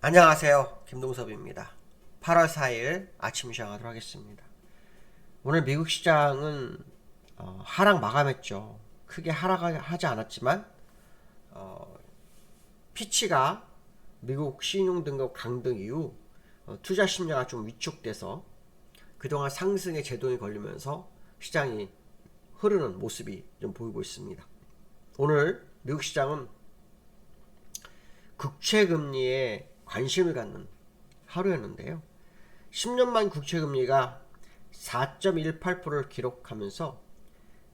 안녕하세요. 김동섭입니다. 8월 4일 아침 시작하도록 하겠습니다. 오늘 미국 시장은 하락 마감했죠. 크게 하락하지 않았지만 피치가 미국 신용등급 강등 이후 투자 심리가 좀 위축돼서 그동안 상승의 제동이 걸리면서 시장이 흐르는 모습이 좀 보이고 있습니다. 오늘 미국 시장은 국채금리에 관심을 갖는 하루였는데요. 10년만 국채금리가 4.18%를 기록하면서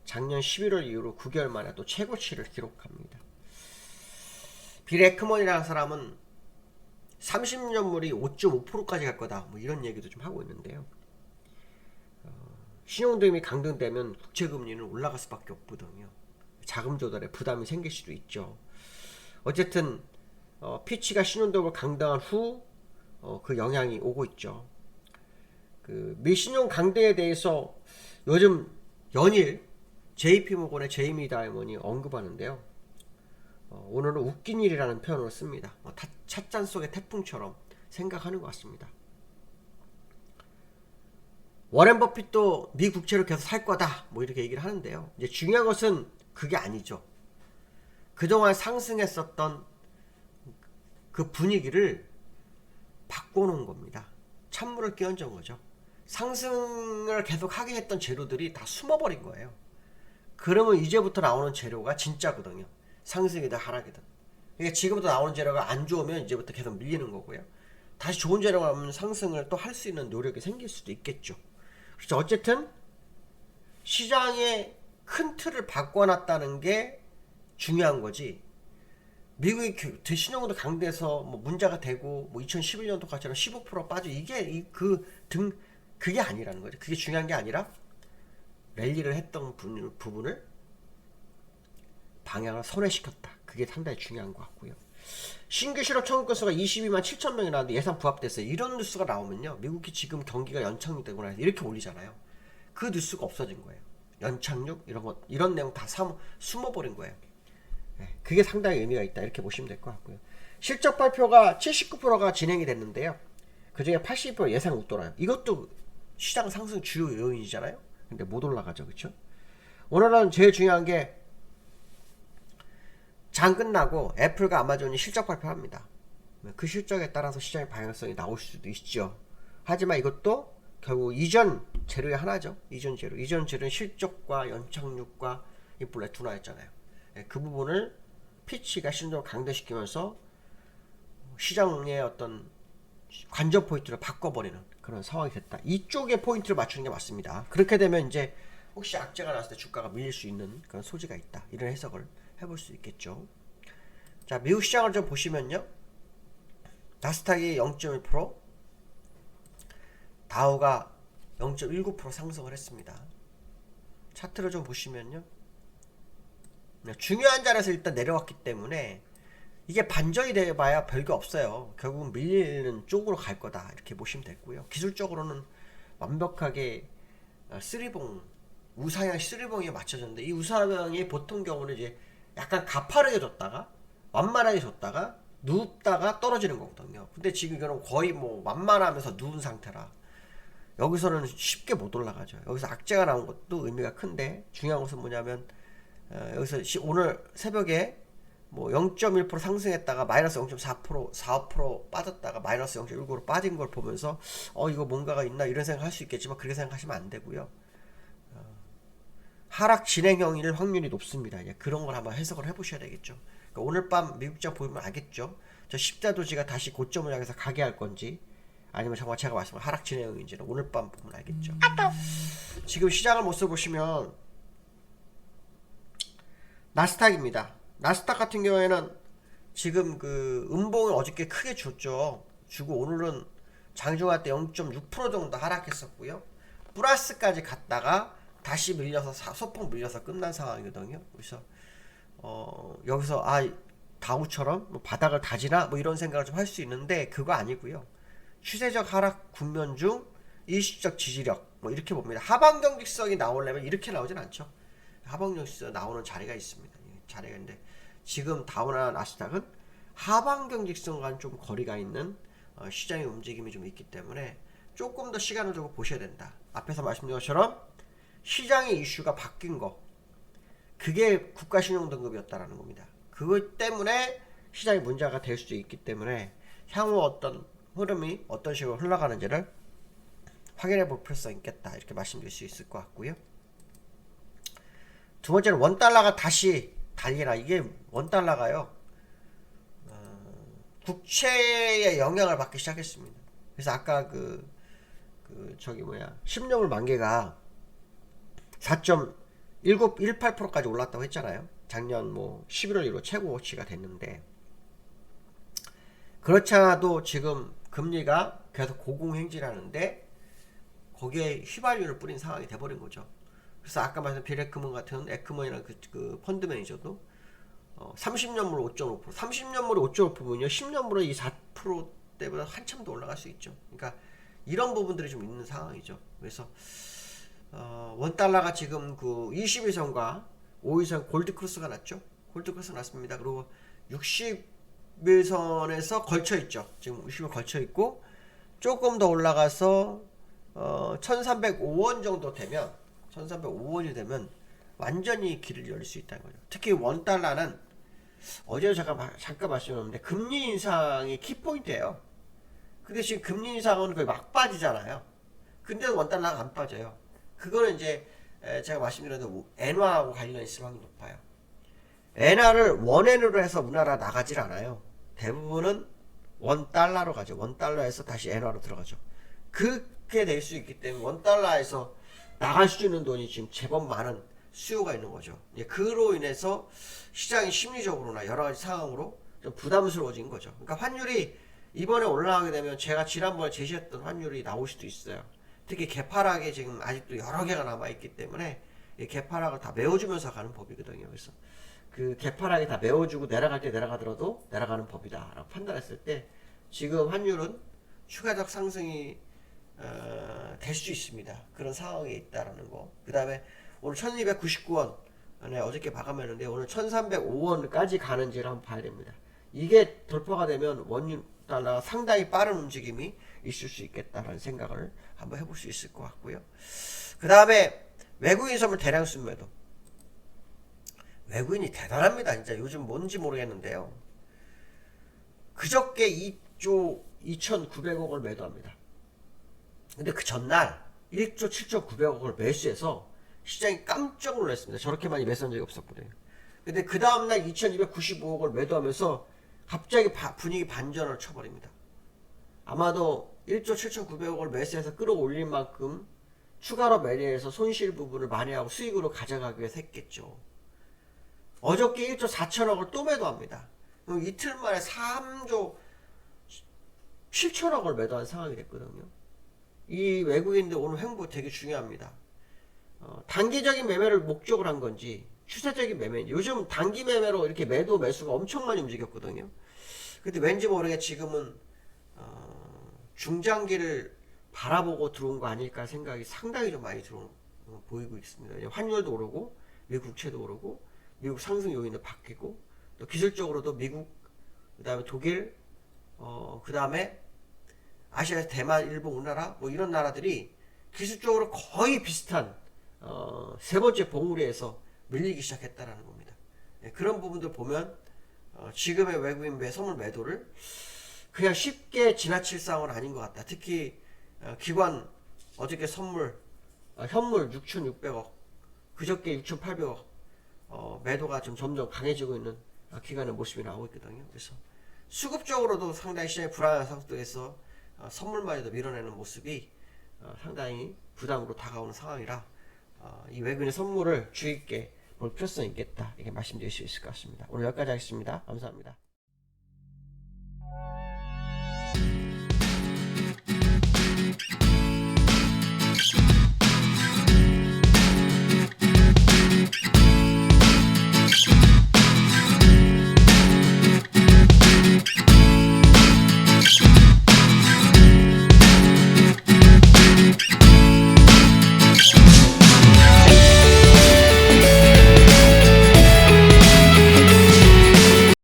작년 11월 이후로 9개월 만에 또 최고치를 기록합니다. 빌 에크먼이라는 사람은 30년물이 5.5%까지 갈 거다, 뭐 이런 얘기도 좀 하고 있는데요. 신용등급이 강등되면 국채금리는 올라갈 수밖에 없거든요. 자금 조달에 부담이 생길 수도 있죠. 어쨌든 피치가 신용등급을 강등한 후 그 영향이 오고 있죠. 그 미신용 강등에 대해서 요즘 연일 JP모건의 제이미 다이먼이 언급하는데요. 오늘은 웃긴 일이라는 표현을 씁니다. 찻잔 속의 태풍처럼 생각하는 것 같습니다. 워렌 버핏도 미 국채를 계속 살 거다, 뭐 이렇게 얘기를 하는데요. 이제 중요한 것은 그게 아니죠. 그동안 상승했었던 그 분위기를 바꿔놓은 겁니다. 찬물을 끼얹은 거죠. 상승을 계속 하게 했던 재료들이 다 숨어버린 거예요. 그러면 이제부터 나오는 재료가 진짜거든요. 상승이든 하락이든. 그러니까 지금부터 나오는 재료가 안 좋으면 이제부터 계속 밀리는 거고요. 다시 좋은 재료가 나오면 상승을 또 할 수 있는 노력이 생길 수도 있겠죠. 그래서 어쨌든 시장의 큰 틀을 바꿔놨다는 게 중요한 거지. 미국이 신용도 강대해서 뭐 문제가 되고 뭐 2011년도까지는 15% 빠져, 이게 그게 아니라는 거죠. 그게 중요한 게 아니라 랠리를 했던 부분을 방향을 선회시켰다. 그게 상당히 중요한 것 같고요. 신규 실업 청구 건수가 22만 7천 명이 나왔는데 예상 부합됐어요. 이런 뉴스가 나오면요, 미국이 지금 경기가 연착륙되거나 이렇게 올리잖아요. 그 뉴스가 없어진 거예요. 연착륙 이런 내용 다 숨어버린 거예요. 그게 상당히 의미가 있다, 이렇게 보시면 될 것 같고요. 실적 발표가 79%가 진행이 됐는데요. 그 중에 82% 예상 웃돌아요. 이것도 시장 상승 주요 요인이잖아요. 근데 못 올라가죠, 그렇죠? 오늘은 제일 중요한 게 장 끝나고 애플과 아마존이 실적 발표합니다. 그 실적에 따라서 시장의 방향성이 나올 수도 있죠. 하지만 이것도 결국 이전 재료의 하나죠. 이전 재료는 실적과 연착륙과 인플레 둔화였잖아요. 그 부분을 피치가 신종 강대시키면서 시장의 어떤 관전 포인트를 바꿔버리는 그런 상황이 됐다. 이쪽에 포인트를 맞추는 게 맞습니다. 그렇게 되면 이제 혹시 악재가 났을 때 주가가 밀릴 수 있는 그런 소지가 있다, 이런 해석을 해볼 수 있겠죠. 자, 미국 시장을 좀 보시면요, 나스닥이 0.1%, 다우가 0.19% 상승을 했습니다. 차트를 좀 보시면요, 중요한 자리에서 일단 내려왔기 때문에 이게 반전이 돼봐야 별게 없어요. 결국은 밀리는 쪽으로 갈 거다, 이렇게 보시면 되고요. 기술적으로는 완벽하게 우상향 쓰리봉이 맞춰졌는데, 이 우상향이 보통 경우는 이제 약간 가파르게 줬다가 완만하게 줬다가 눕다가 떨어지는 거거든요. 근데 지금 이거는 거의 뭐 완만하면서 누운 상태라 여기서는 쉽게 못 올라가죠. 여기서 악재가 나온 것도 의미가 큰데, 중요한 것은 뭐냐면 여기서 오늘 새벽에 뭐 0.1% 상승했다가 마이너스 0.4%, 4% 빠졌다가 마이너스 0.19% 빠진 걸 보면서 이거 뭔가가 있나, 이런 생각할 수 있겠지만 그렇게 생각하시면 안 되고요. 하락 진행형일 확률이 높습니다. 그런 걸 한번 해석을 해보셔야 되겠죠. 그러니까 오늘 밤 미국장 보면 알겠죠. 저 십자도지가 다시 고점을 향해서 가게 할 건지, 아니면 정말 제가 말씀한 하락 진행형인지는 오늘 밤 보면 알겠죠. 지금 시장을 모습 보시면 나스닥입니다. 나스닥 같은 경우에는 지금 그 음봉을 어저께 크게 줬죠. 주고 오늘은 장중할 때 0.6% 정도 하락했었고요. 플러스까지 갔다가 다시 밀려서 소폭 밀려서 끝난 상황이거든요. 그래서 여기서 다우처럼 뭐 바닥을 다지나 뭐 이런 생각을 좀 할 수 있는데, 그거 아니고요. 추세적 하락 국면 중 일시적 지지력, 뭐 이렇게 봅니다. 하방 경직성이 나오려면 이렇게 나오진 않죠. 하방 경직성 나오는 자리가 있습니다. 자리가 있는데 지금 다우나 나스닥은 하반경 직선과는 좀 거리가 있는 시장의 움직임이 좀 있기 때문에 조금 더 시간을 두고 보셔야 된다. 앞에서 말씀드린 것처럼 시장의 이슈가 바뀐 거, 그게 국가신용등급이었다라는 겁니다. 그것 때문에 시장이 문제가 될 수도 있기 때문에 향후 어떤 흐름이 어떤 식으로 흘러가는지를 확인해 볼 필요성이 있겠다, 이렇게 말씀드릴 수 있을 것 같고요. 두 번째는 원달러가 다시 달리나. 이게 원달러가요, 국채의 영향을 받기 시작했습니다. 그래서 아까 10년물 만기가 4.1918%까지 올랐다고 했잖아요. 작년 11월 이후로 최고치가 됐는데, 그렇지 않아도 지금 금리가 계속 고공행진하는데 거기에 휘발유를 뿌린 상황이 돼버린 거죠. 그래서 아까 말씀 비레크먼 같은 에크먼이나 그 펀드 매니저도 30년물 5.5%, 30년물이 5.5%면요 10년물은 이 4%대보다 한참 더 올라갈 수 있죠. 그러니까 이런 부분들이 좀 있는 상황이죠. 그래서 원달러가 지금 그 21선과 5일선 골드크로스가 났죠. 골드크로스 났습니다. 그리고 60일선에서 걸쳐있죠. 지금 60일 걸쳐있고 조금 더 올라가서 1305원 정도 되면, 1305원이 되면 완전히 길을 열릴 수 있다는 거죠. 특히 원달러는 어제 잠깐 말씀드렸는데 금리 인상이 키포인트예요. 근데 지금 금리 인상은 거의 막 빠지잖아요. 근데 원달러가 안 빠져요. 그거는 이제 제가 말씀드렸는데 엔화하고 관련 있을 확률이 높아요. 엔화를 원엔으로 해서 우리나라 나가질 않아요. 대부분은 원달러로 가죠. 원달러에서 다시 엔화로 들어가죠. 그렇게 될 수 있기 때문에 원달러에서 나갈 수 있는 돈이 지금 제법 많은 수요가 있는 거죠. 그로 인해서 시장이 심리적으로나 여러 가지 상황으로 좀 부담스러워진 거죠. 그러니까 환율이 이번에 올라가게 되면 제가 지난번에 제시했던 환율이 나올 수도 있어요. 특히 개파락에 지금 아직도 여러 개가 남아있기 때문에 이 개파락을 다 메워주면서 가는 법이거든요. 그래서 그 개파락이 다 메워주고 내려갈 때 내려가더라도 내려가는 법이다 라고 판단했을 때 지금 환율은 추가적 상승이 될 수 있습니다. 그런 상황이 있다라는 거. 그 다음에 오늘 1299원 어저께 마감했는데 오늘 1305원까지 가는지를 한번 봐야 됩니다. 이게 돌파가 되면 원유 달러가 상당히 빠른 움직임이 있을 수 있겠다라는 생각을 한번 해볼 수 있을 것 같고요. 그 다음에 외국인 선물 대량 순매도. 외국인이 대단합니다. 진짜 요즘 뭔지 모르겠는데요. 그저께 2조 2,900억을 매도합니다. 근데 그 전날 1조 7,900억을 매수해서 시장이 깜짝 놀랐습니다. 저렇게 많이 매수한 적이 없었거든요. 근데 그 다음날 2,295억을 매도하면서 갑자기 분위기 반전을 쳐버립니다. 아마도 1조 7,900억을 매수해서 끌어올린 만큼 추가로 매매해서 손실 부분을 만회하고 수익으로 가져가기 위해서 했겠죠. 어저께 1조 4천억을 또 매도합니다. 이틀 만에 3조 7천억을 매도한 상황이 됐거든요. 이 외국인들 오늘 횡보 되게 중요합니다. 단기적인 매매를 목적으로 한 건지 추세적인 매매인지. 요즘 단기 매매로 이렇게 매도 매수가 엄청 많이 움직였거든요. 근데 왠지 모르게 지금은 중장기를 바라보고 들어온 거 아닐까 생각이 상당히 좀 많이 보이고 있습니다. 환율도 오르고 미국 국채도 오르고 미국 상승 요인도 바뀌고 또 기술적으로도 미국, 그 다음에 독일, 그 다음에 아시아, 대만, 일본, 우리나라 이런 나라들이 기술적으로 거의 비슷한 세 번째 봉우리에서 밀리기 시작했다라는 겁니다. 그런 부분들 보면 지금의 외국인 선물 매도를 그냥 쉽게 지나칠 상황은 아닌 것 같다. 특히 기관 어저께 현물 6,600억, 그저께 6,800억 매도가 좀 점점 강해지고 있는 기관의 모습이 나오고 있거든요. 그래서 수급적으로도 상당히 시장이 불안한 상태에서 선물마저도 밀어내는 모습이 상당히 부담으로 다가오는 상황이라 이 외국인의 선물을 주의 있게 볼 필요성이 있겠다, 이렇게 말씀드릴 수 있을 것 같습니다. 오늘 여기까지 하겠습니다. 감사합니다.